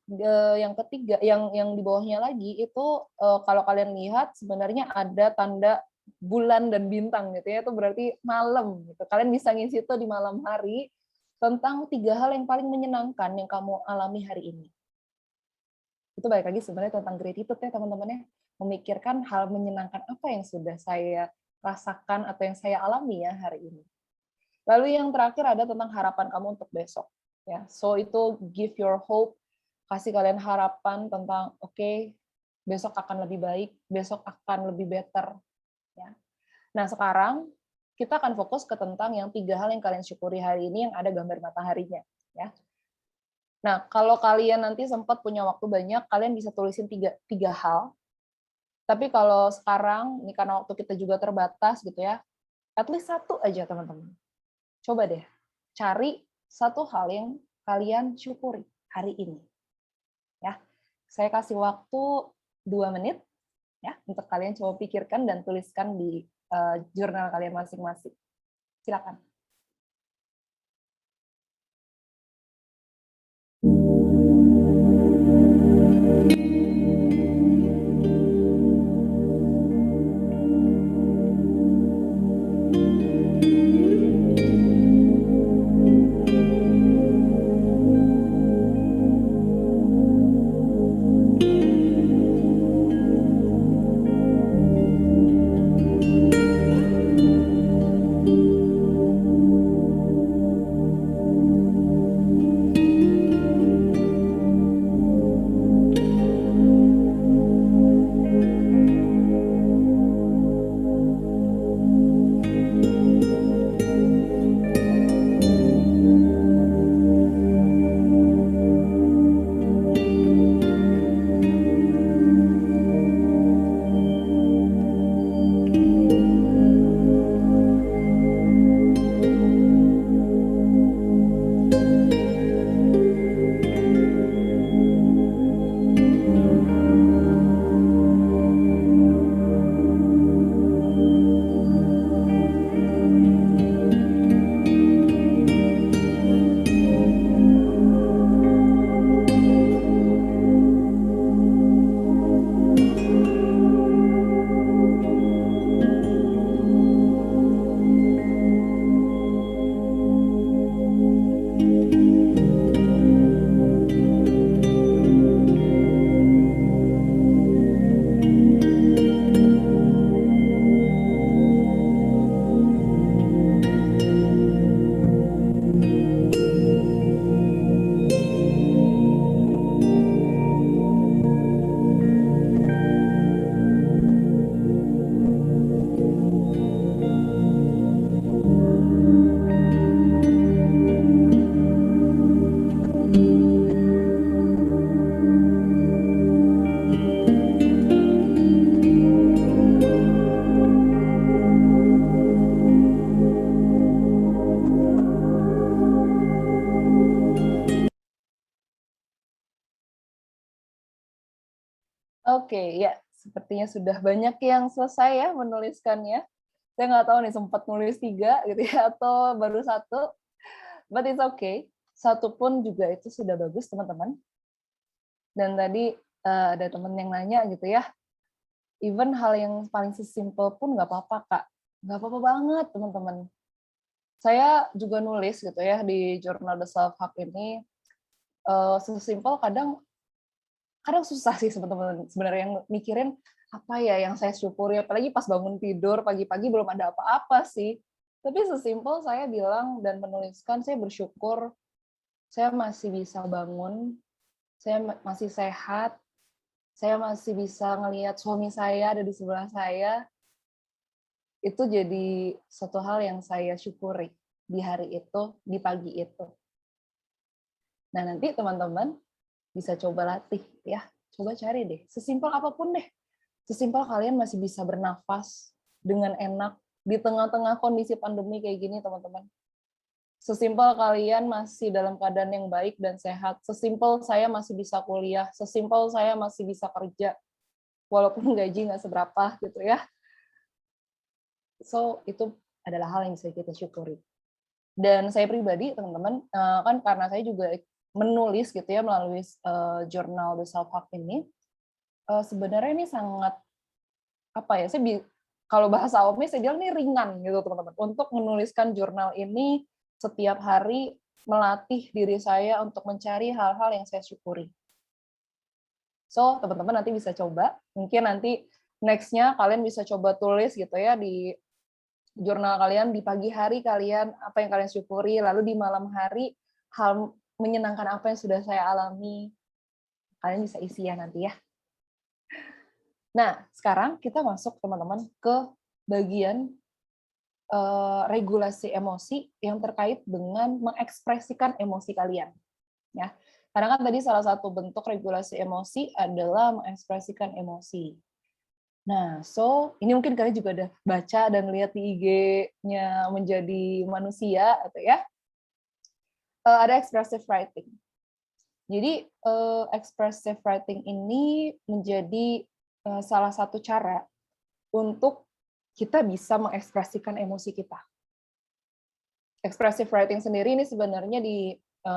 yang ketiga, yang di bawahnya lagi itu kalau kalian lihat sebenarnya ada tanda bulan dan bintang gitu ya, itu berarti malam gitu. Kalian bisa ngisi itu di malam hari tentang 3 hal yang paling menyenangkan yang kamu alami hari ini. Itu balik lagi sebenarnya tentang gratitude ya teman-teman ya. Memikirkan hal menyenangkan apa yang sudah saya rasakan atau yang saya alami ya hari ini. Lalu yang terakhir ada tentang harapan kamu untuk besok. Ya, so itu give your hope, kasih kalian harapan tentang oke, besok akan lebih baik, besok akan lebih better. Ya. Nah sekarang kita akan fokus ke tentang yang 3 hal yang kalian syukuri hari ini yang ada gambar mataharinya. Ya. Nah kalau kalian nanti sempat punya waktu banyak, kalian bisa tulisin 3 hal. Tapi kalau sekarang, ini karena waktu kita juga terbatas gitu ya, at least 1 aja teman-teman. Coba deh, cari 1 hal yang kalian syukuri hari ini. Ya, saya kasih waktu 2 menit ya untuk kalian coba pikirkan dan tuliskan di jurnal kalian masing-masing. Silakan. Oke, ya, sepertinya sudah banyak yang selesai ya menuliskannya. Saya nggak tahu nih sempat nulis 3 gitu ya atau baru satu, but it's okay. Satu pun juga itu sudah bagus teman-teman. Dan tadi, ada teman yang nanya gitu ya, even hal yang paling sesimpel pun nggak apa-apa, Kak. Nggak apa-apa banget teman-teman. Saya juga nulis gitu ya di jurnal The Self Hub ini, sesimpel kadang kadang susah sih teman-teman sebenarnya yang mikirin, apa ya yang saya syukuri, apalagi pas bangun tidur pagi-pagi belum ada apa-apa sih. Tapi sesimpel saya bilang dan menuliskan, saya bersyukur saya masih bisa bangun, saya masih sehat, saya masih bisa ngelihat suami saya ada di sebelah saya, itu jadi suatu hal yang saya syukuri di hari itu, di pagi itu. Nah, nanti teman-teman bisa coba latih ya, coba cari deh, sesimpel apapun deh. Sesimpel kalian masih bisa bernafas dengan enak di tengah-tengah kondisi pandemi kayak gini, teman-teman. Sesimpel kalian masih dalam keadaan yang baik dan sehat, sesimpel saya masih bisa kuliah, sesimpel saya masih bisa kerja, walaupun gaji nggak seberapa gitu ya. So, itu adalah hal yang bisa kita syukuri. Dan saya pribadi, teman-teman, kan karena saya juga menulis gitu ya melalui jurnal The Self Hub ini, sebenarnya ini sangat apa ya, kalau bahasa awamnya saya bilang ini ringan gitu teman-teman, untuk menuliskan jurnal ini setiap hari melatih diri saya untuk mencari hal-hal yang saya syukuri. So, teman-teman nanti bisa coba, mungkin nanti next-nya kalian bisa coba tulis gitu ya di jurnal kalian, di pagi hari kalian apa yang kalian syukuri, lalu di malam hari hal menyenangkan apa yang sudah saya alami. Kalian bisa isi ya nanti ya. Nah, sekarang kita masuk teman-teman ke bagian regulasi emosi yang terkait dengan mengekspresikan emosi kalian. Ya, karena kan tadi salah satu bentuk regulasi emosi adalah mengekspresikan emosi. Nah, so ini mungkin kalian juga udah baca dan lihat di IG-nya Menjadi Manusia, atau ya, ada expressive writing. Jadi expressive writing ini menjadi salah satu cara untuk kita bisa mengekspresikan emosi kita. Expressive writing sendiri ini sebenarnya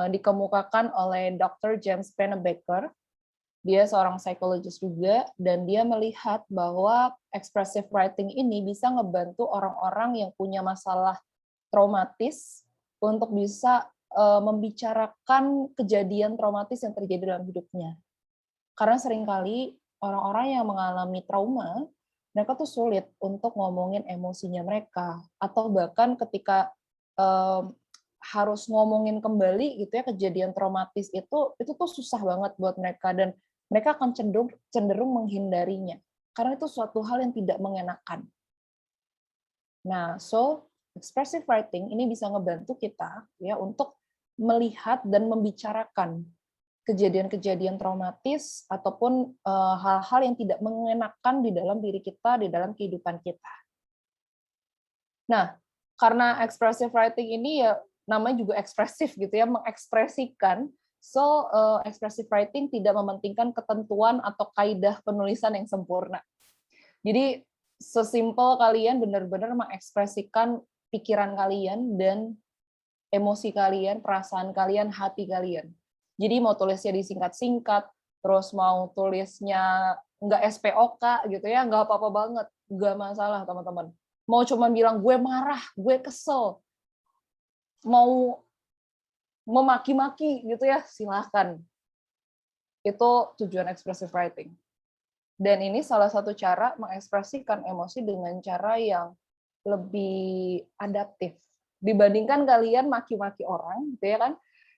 dikemukakan oleh Dr. James Pennebaker. Dia seorang psikologis juga, dan dia melihat bahwa expressive writing ini bisa ngebantu orang-orang yang punya masalah traumatis untuk bisa membicarakan kejadian traumatis yang terjadi dalam hidupnya. Karena seringkali orang-orang yang mengalami trauma, mereka tuh sulit untuk ngomongin emosinya mereka, atau bahkan ketika harus ngomongin kembali gitu ya kejadian traumatis itu tuh susah banget buat mereka, dan mereka akan cenderung menghindarinya karena itu suatu hal yang tidak mengenakan. Nah, so expressive writing ini bisa ngebantu kita ya untuk melihat dan membicarakan kejadian-kejadian traumatis ataupun hal-hal yang tidak mengenakan di dalam diri kita, di dalam kehidupan kita. Nah, karena expressive writing ini ya namanya juga ekspresif gitu ya, mengekspresikan. So, expressive writing tidak mementingkan ketentuan atau kaidah penulisan yang sempurna. Jadi, sesimpel kalian benar-benar mengekspresikan pikiran kalian dan emosi kalian, perasaan kalian, hati kalian. Jadi mau tulisnya disingkat-singkat, terus mau tulisnya nggak SPOK gitu ya, nggak apa-apa banget, nggak masalah teman-teman. Mau cuma bilang gue marah, gue kesel, mau memaki-maki gitu ya, silahkan. Itu tujuan expressive writing. Dan ini salah satu cara mengekspresikan emosi dengan cara yang lebih adaptif. Dibandingkan kalian maki-maki orang, gitu ya kan,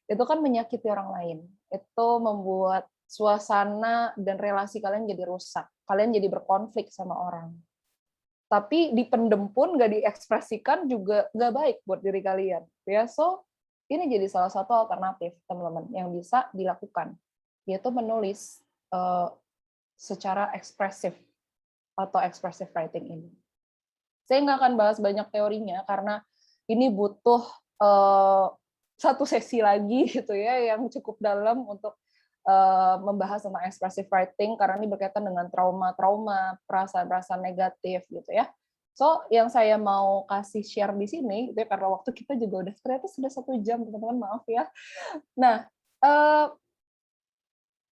itu kan menyakiti orang lain. Itu membuat suasana dan relasi kalian jadi rusak. Kalian jadi berkonflik sama orang. Tapi dipendem pun, nggak diekspresikan juga nggak baik buat diri kalian. Ya, so ini jadi salah satu alternatif teman-teman yang bisa dilakukan, yaitu menulis secara ekspresif atau expressive writing ini. Saya nggak akan bahas banyak teorinya karena ini butuh satu sesi lagi gitu ya yang cukup dalam untuk membahas tentang expressive writing karena ini berkaitan dengan trauma-trauma, perasaan-perasaan negatif gitu ya. So, yang saya mau kasih share di sini, itu ya, karena waktu kita juga udah ternyata sudah 1 jam, teman-teman, maaf ya. Nah,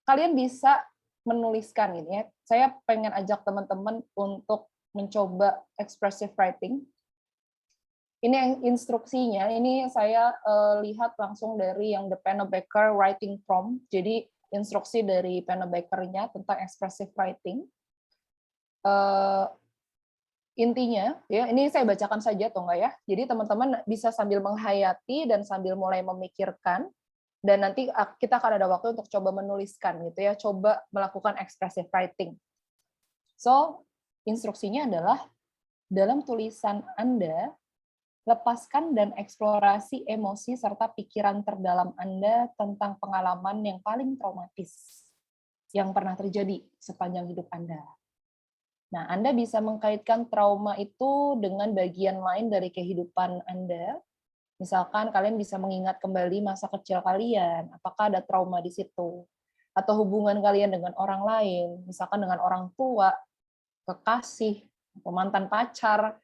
kalian bisa menuliskan ini ya. Saya pengen ajak teman-teman untuk mencoba expressive writing. Ini instruksinya, ini saya lihat langsung dari yang The Pennebaker Writing Prompt. Jadi instruksi dari Pennebaker-nya tentang expressive writing. Intinya, ya ini saya bacakan saja atau enggak ya. Jadi teman-teman bisa sambil menghayati dan sambil mulai memikirkan, dan nanti kita akan ada waktu untuk coba menuliskan gitu ya, coba melakukan expressive writing. So, instruksinya adalah dalam tulisan Anda, lepaskan dan eksplorasi emosi serta pikiran terdalam Anda tentang pengalaman yang paling traumatis yang pernah terjadi sepanjang hidup Anda. Nah, Anda bisa mengkaitkan trauma itu dengan bagian lain dari kehidupan Anda. Misalkan kalian bisa mengingat kembali masa kecil kalian, apakah ada trauma di situ, atau hubungan kalian dengan orang lain, misalkan dengan orang tua, kekasih, atau mantan pacar,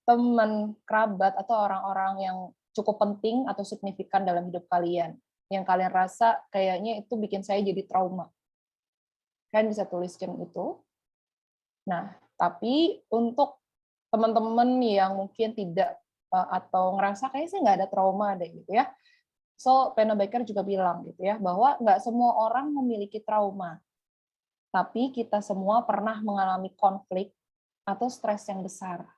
teman, kerabat, atau orang-orang yang cukup penting atau signifikan dalam hidup kalian, yang kalian rasa kayaknya itu bikin saya jadi trauma. Kalian bisa tuliskan itu. Nah, tapi untuk teman-teman yang mungkin tidak atau ngerasa kayaknya sih nggak ada trauma deh gitu ya. So, Pennebaker juga bilang gitu ya, bahwa nggak semua orang memiliki trauma, tapi kita semua pernah mengalami konflik atau stres yang besar.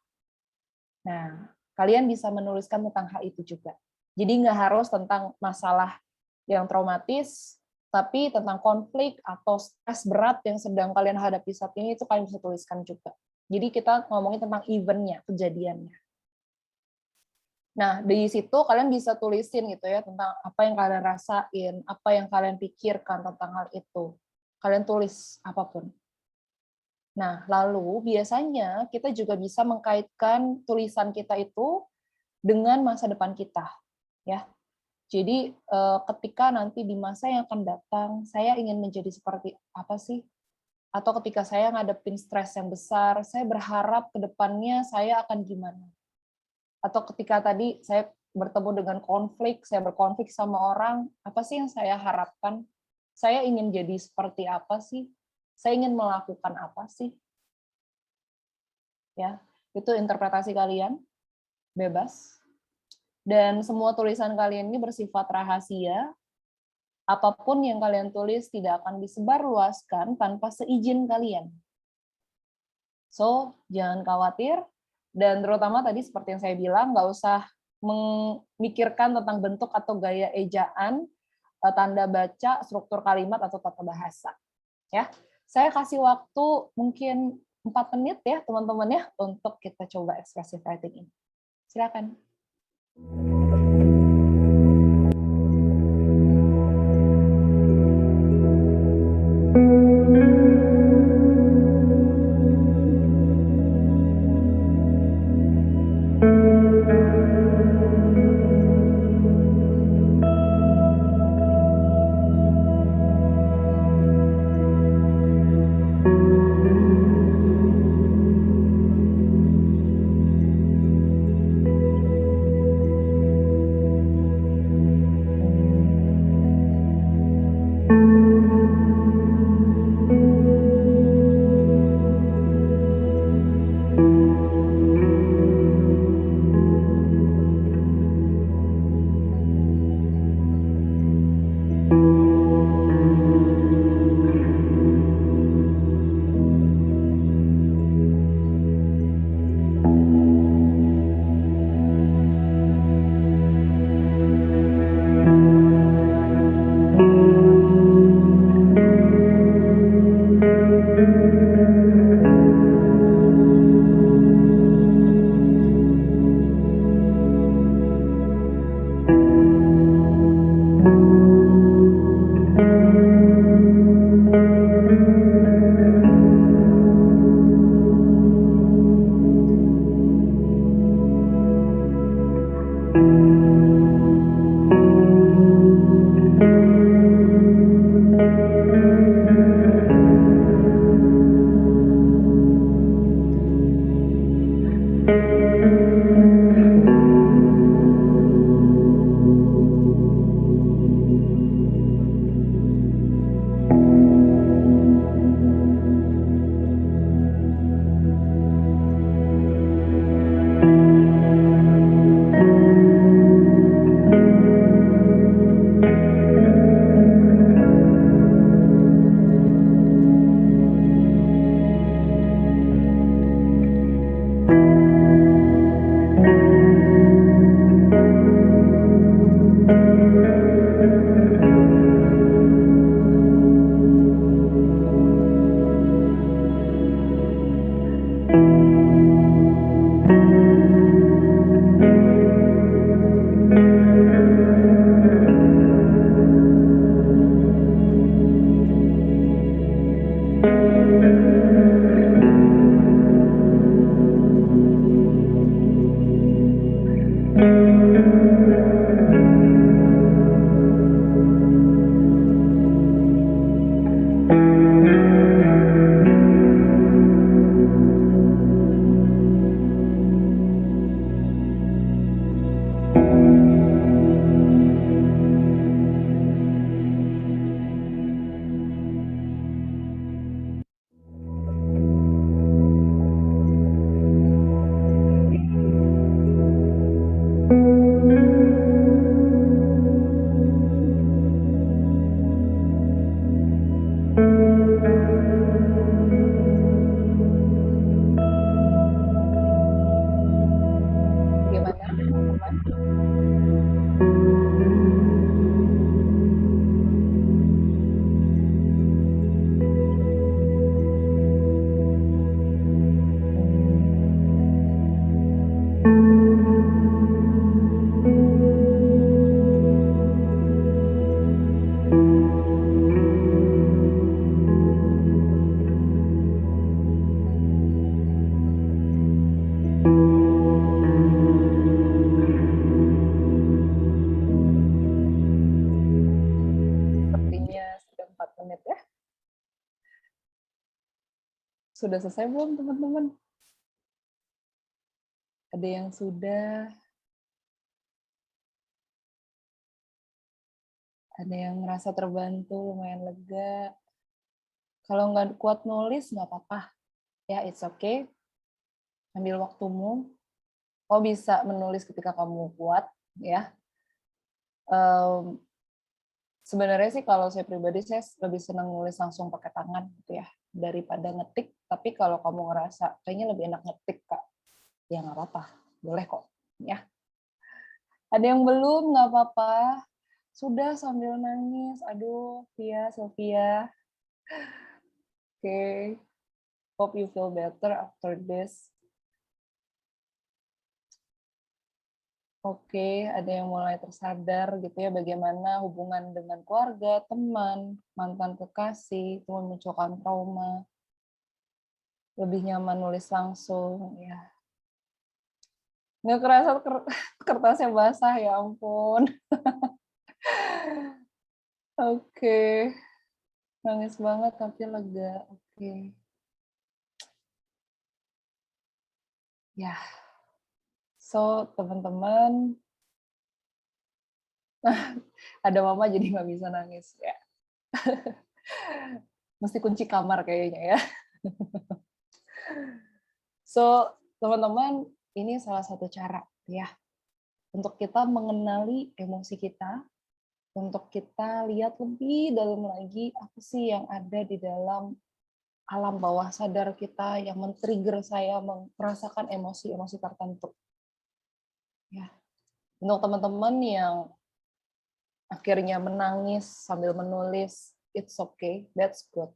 Nah, kalian bisa menuliskan tentang hal itu juga. Jadi nggak harus tentang masalah yang traumatis, tapi tentang konflik atau stres berat yang sedang kalian hadapi saat ini, itu kalian bisa tuliskan juga. Jadi kita ngomongin tentang event-nya, kejadiannya. Nah, di situ kalian bisa tulisin gitu ya, tentang apa yang kalian rasain, apa yang kalian pikirkan tentang hal itu. Kalian tulis apapun. Nah, lalu biasanya kita juga bisa mengkaitkan tulisan kita itu dengan masa depan kita, ya. Jadi ketika nanti di masa yang akan datang, saya ingin menjadi seperti apa sih? Atau ketika saya ngadepin stres yang besar, saya berharap ke depannya saya akan gimana? Atau ketika tadi saya bertemu dengan konflik, saya berkonflik sama orang, apa sih yang saya harapkan? Saya ingin jadi seperti apa sih? Saya ingin melakukan apa sih? Ya, itu interpretasi kalian, bebas. Dan semua tulisan kalian ini bersifat rahasia. Apapun yang kalian tulis tidak akan disebarluaskan tanpa seizin kalian. So, jangan khawatir. Dan terutama tadi seperti yang saya bilang, nggak usah memikirkan tentang bentuk atau gaya ejaan, tanda baca, struktur kalimat, atau tata bahasa. Ya, saya kasih waktu mungkin 4 menit ya teman-teman ya untuk kita coba expressive writing ini. Silakan. Gimana, teman-teman? Sepertinya sudah 4 menit ya. Sudah selesai belum, teman-teman? Ada yang sudah, ada yang merasa terbantu, lumayan lega. Kalau nggak kuat nulis, nggak apa-apa. Ya, it's okay. Ambil waktumu. Kau bisa menulis ketika kamu kuat, ya. Sebenarnya sih kalau saya pribadi, saya lebih senang nulis langsung pakai tangan, gitu ya, daripada ngetik. Tapi kalau kamu ngerasa, kayaknya lebih enak ngetik, Kak, ya nggak apa-apa. Boleh kok, ya. Ada yang belum, nggak apa-apa. Sudah sambil nangis. Aduh, Sylvia. Okay. Hope you feel better after this. Oke, ada yang mulai tersadar gitu ya bagaimana hubungan dengan keluarga, teman, mantan kekasih itu memunculkan trauma. Lebih nyaman nulis langsung ya. Nggak kerasa kertasnya basah, ya ampun. Oke. Nangis banget tapi lega. Oke. Ya. So, teman-teman, ada mama jadi nggak bisa nangis ya. Mesti kunci kamar kayaknya ya. So, teman-teman, ini salah satu cara ya untuk kita mengenali emosi kita, untuk kita lihat lebih dalam lagi apa sih yang ada di dalam alam bawah sadar kita yang men-trigger saya merasakan emosi-emosi tertentu. Ya. Untuk teman-teman yang akhirnya menangis sambil menulis, it's okay, that's good.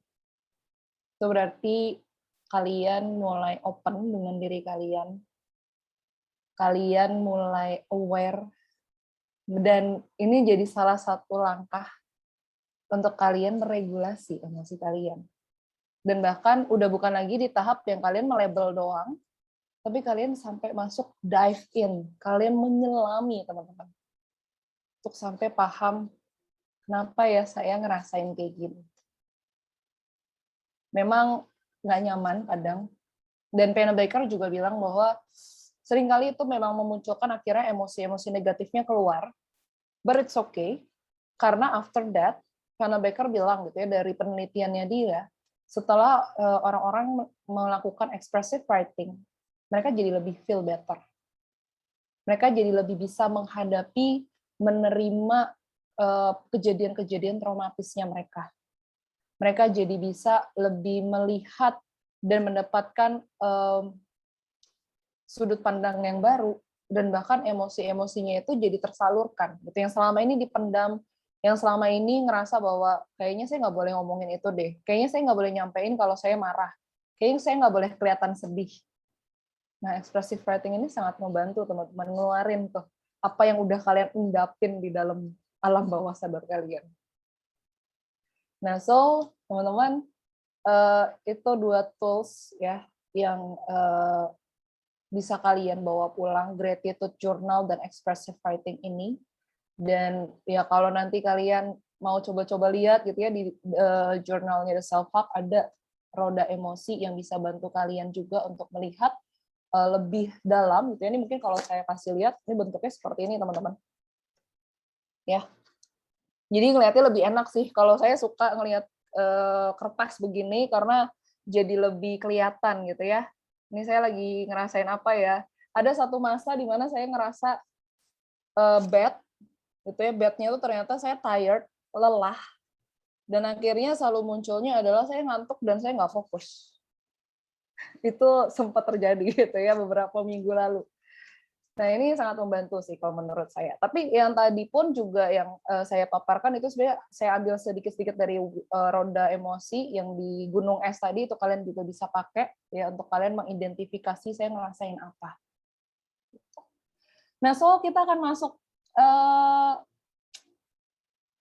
Itu berarti kalian mulai open dengan diri kalian. Kalian mulai aware, dan ini jadi salah satu langkah untuk kalian meregulasi emosi kalian. Dan bahkan udah bukan lagi di tahap yang kalian melabel doang, tapi kalian sampai masuk dive in, kalian menyelami teman-teman. Untuk sampai paham kenapa ya saya ngerasain kayak gini. Memang nggak nyaman kadang, dan Pena Baker juga bilang bahwa seringkali itu memang memunculkan akhirnya emosi-emosi negatifnya keluar, but it's okay, karena after that, Hannah Baker bilang gitu ya, dari penelitiannya dia, setelah orang-orang melakukan expressive writing, mereka jadi lebih feel better. Mereka jadi lebih bisa menghadapi, menerima kejadian-kejadian traumatisnya mereka. Mereka jadi bisa lebih melihat dan mendapatkan sudut pandang yang baru, dan bahkan emosi-emosinya itu jadi tersalurkan. Gitu. Yang selama ini dipendam, yang selama ini ngerasa bahwa kayaknya saya nggak boleh ngomongin itu deh, kayaknya saya nggak boleh nyampein kalau saya marah, kayaknya saya nggak boleh kelihatan sedih. Nah, expressive writing ini sangat membantu teman-teman ngeluarin tuh apa yang udah kalian undapin di dalam alam bawah sadar kalian. Nah, so teman-teman, itu 2 tools ya yang bisa kalian bawa pulang, gratitude journal dan expressive writing ini. Dan ya kalau nanti kalian mau coba-coba lihat gitu ya di jurnalnya The Self Hub ada roda emosi yang bisa bantu kalian juga untuk melihat lebih dalam gitu ya. Ini mungkin kalau saya kasih lihat, ini bentuknya seperti ini teman-teman. Ya. Jadi ngelihatnya lebih enak sih. Kalau saya suka ngelihat kertas begini karena jadi lebih kelihatan gitu ya. Ini saya lagi ngerasain apa ya? Ada satu masa di mana saya ngerasa bad gitu ya. Bad-nya itu ternyata saya tired, lelah, dan akhirnya selalu munculnya adalah saya ngantuk dan saya nggak fokus. Itu sempat terjadi gitu ya beberapa minggu lalu. Nah, ini sangat membantu sih kalau menurut saya. Tapi yang tadi pun juga yang saya paparkan itu sebenarnya saya ambil sedikit-sedikit dari roda emosi yang di Gunung Es tadi, itu kalian juga bisa pakai ya untuk kalian mengidentifikasi saya ngerasain apa. Nah, so kita akan masuk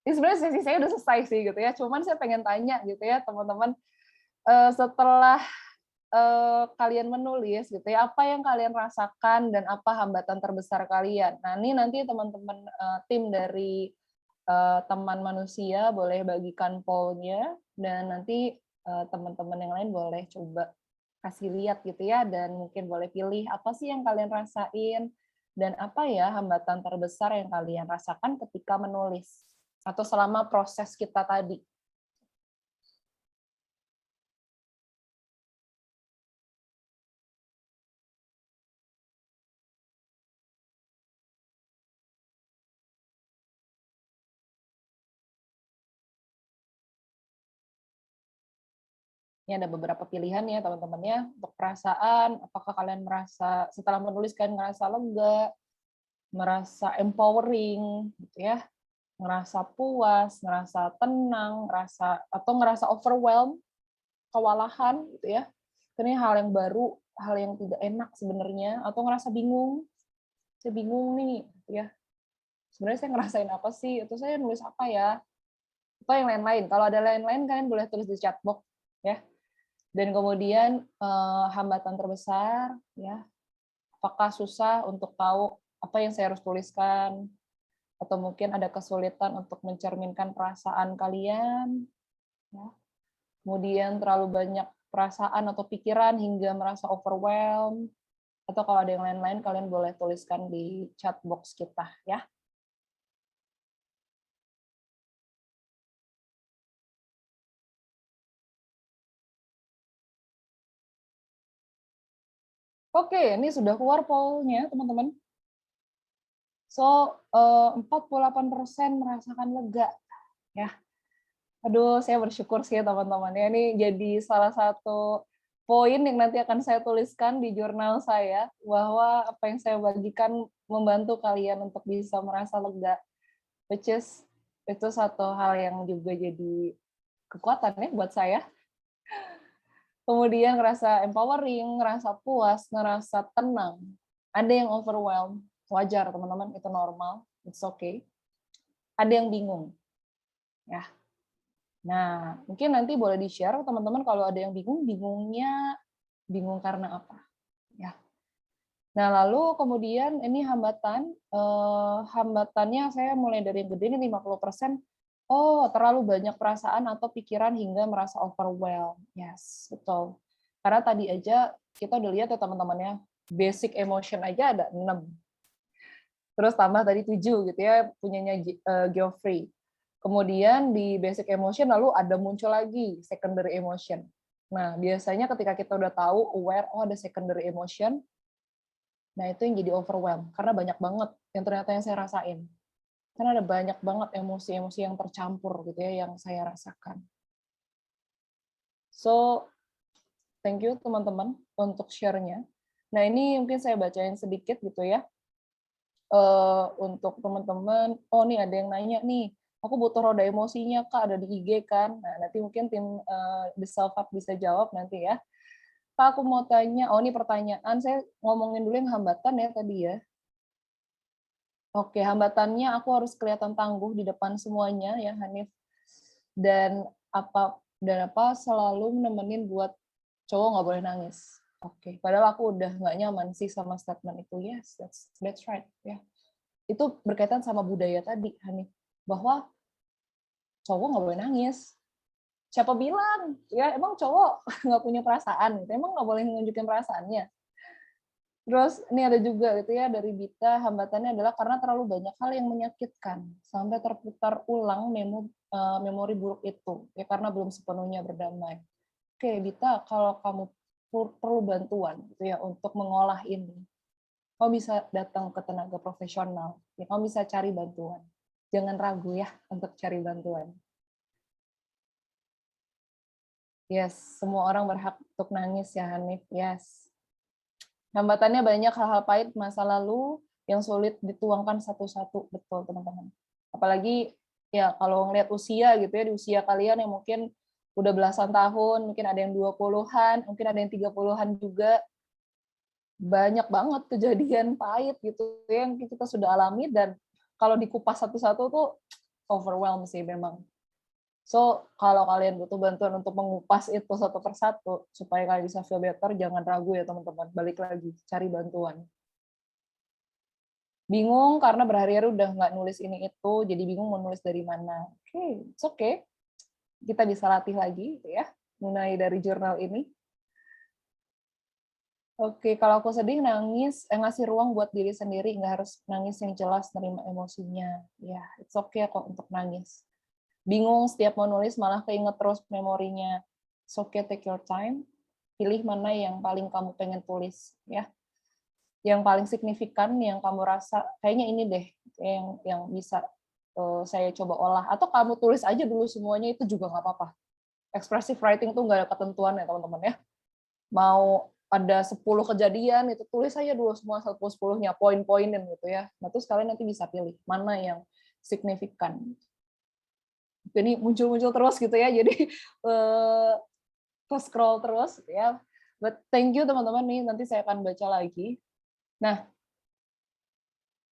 ini sebenarnya sesi saya udah selesai sih gitu ya. Cuman saya pengen tanya gitu ya teman-teman, setelah kalian menulis gitu ya, apa yang kalian rasakan dan apa hambatan terbesar kalian. Nah, ini nanti teman-teman tim dari teman manusia boleh bagikan poll-nya, dan nanti teman-teman yang lain boleh coba kasih lihat gitu ya, dan mungkin boleh pilih apa sih yang kalian rasain dan apa ya hambatan terbesar yang kalian rasakan ketika menulis atau selama proses kita tadi. Ini ada beberapa pilihan ya teman-teman ya, untuk perasaan, apakah kalian merasa setelah menulis kalian merasa lega, merasa empowering gitu ya, ngerasa puas, ngerasa tenang, ngerasa overwhelmed, kewalahan gitu ya. Ini hal yang baru, hal yang tidak enak sebenarnya, atau ngerasa bingung. Saya bingung nih gitu ya. Sebenarnya saya ngerasain apa sih? Atau saya nulis apa ya? Atau yang lain-lain. Kalau ada lain-lain kalian boleh tulis di chat box ya. Dan kemudian hambatan terbesar, ya, apakah susah untuk tahu apa yang saya harus tuliskan, atau mungkin ada kesulitan untuk mencerminkan perasaan kalian, ya. Kemudian terlalu banyak perasaan atau pikiran hingga merasa overwhelmed, atau kalau ada yang lain-lain kalian boleh tuliskan di chat box kita, ya. Oke, ini sudah keluar poll-nya, teman-teman. So, 48% merasakan lega, ya. Aduh, saya bersyukur sih ya teman-teman ya. Ini jadi salah satu poin yang nanti akan saya tuliskan di jurnal saya, bahwa apa yang saya bagikan membantu kalian untuk bisa merasa lega. Which is, itu satu hal yang juga jadi kekuatan ya buat saya. Kemudian ngerasa empowering, ngerasa puas, ngerasa tenang. Ada yang overwhelmed, wajar teman-teman, itu normal, it's okay. Ada yang bingung, ya. Nah, mungkin nanti boleh di-share teman-teman kalau ada yang bingung, bingungnya bingung karena apa, ya. Nah, lalu kemudian ini hambatannya saya mulai dari yang gede ini 50%. Oh, terlalu banyak perasaan atau pikiran hingga merasa overwhelmed. Yes, betul. Karena tadi aja kita udah lihat ya teman-teman ya, Basic emotion aja ada 6. Terus tambah tadi 7 gitu ya, punyanya Geoffrey. Kemudian di basic emotion lalu ada muncul lagi secondary emotion. Nah, biasanya ketika kita udah tahu, aware, oh ada secondary emotion, nah itu yang jadi overwhelm. Karena banyak banget yang ternyata yang saya rasain. Karena ada banyak banget emosi-emosi yang tercampur gitu ya, yang saya rasakan. So, thank you teman-teman untuk share-nya. Nah, ini mungkin saya bacain sedikit gitu ya. Untuk teman-teman, oh nih ada yang nanya nih, aku butuh roda emosinya Kak, ada di IG kan. Nah, nanti mungkin tim The Self Hub bisa jawab nanti ya. Kak, aku mau tanya, oh ini pertanyaan, saya ngomongin dulu yang hambatan ya tadi ya. Oke, hambatannya aku harus kelihatan tangguh di depan semuanya ya Hanif. Dan apa selalu nemenin buat cowok nggak boleh nangis. Oke, padahal aku udah nggak nyaman sih sama statement itu. Yes, that's right ya. Itu berkaitan sama budaya tadi, Hanif, bahwa cowok nggak boleh nangis. Siapa bilang? Ya emang cowok nggak punya perasaan, emang nggak boleh menunjukkan perasaannya. Terus ini ada juga gitu ya dari Bita, hambatannya adalah karena terlalu banyak hal yang menyakitkan sampai terputar ulang memori buruk itu ya karena belum sepenuhnya berdamai. Oke, Bita, kalau kamu perlu bantuan gitu ya untuk mengolah ini, kamu bisa datang ke tenaga profesional. Ya, kamu bisa cari bantuan. Jangan ragu ya untuk cari bantuan. Yes, semua orang berhak untuk nangis ya Hanif. Yes. Hambatannya banyak hal-hal pahit masa lalu yang sulit dituangkan satu-satu, betul teman-teman. Apalagi ya kalau ngelihat usia gitu ya, di usia kalian yang mungkin udah belasan tahun, mungkin ada yang 20-an, mungkin ada yang 30-an juga, banyak banget kejadian pahit gitu yang kita sudah alami dan kalau dikupas satu-satu tuh overwhelm sih memang. So, kalau kalian butuh bantuan untuk mengupas itu satu persatu, supaya kalian bisa feel better, jangan ragu ya teman-teman. Balik lagi, cari bantuan. Bingung karena berhari-hari udah nggak nulis ini itu, jadi bingung mau nulis dari mana. Oke, it's okay. Kita bisa latih lagi, gitu ya, mulai dari jurnal ini. Oke, kalau aku sedih nangis, ngasih ruang buat diri sendiri, nggak harus nangis yang jelas, nerima emosinya. Ya, it's okay kok untuk nangis. Bingung setiap mau nulis malah keinget terus memorinya. It's okay, take your time. Pilih mana yang paling kamu pengen tulis ya. Yang paling signifikan yang kamu rasa kayaknya ini deh yang bisa saya coba olah atau kamu tulis aja dulu semuanya itu juga nggak apa-apa. Expressive writing tuh nggak ada ketentuan ya teman-teman ya. Mau ada 10 kejadian itu tulis aja dulu semua 10-10-nya poin-poinin gitu ya. Nah terus kalian nanti bisa pilih mana yang signifikan. Ini muncul-muncul terus gitu ya, jadi scroll terus gitu ya. But thank you teman-teman nih, nanti saya akan baca lagi. Nah,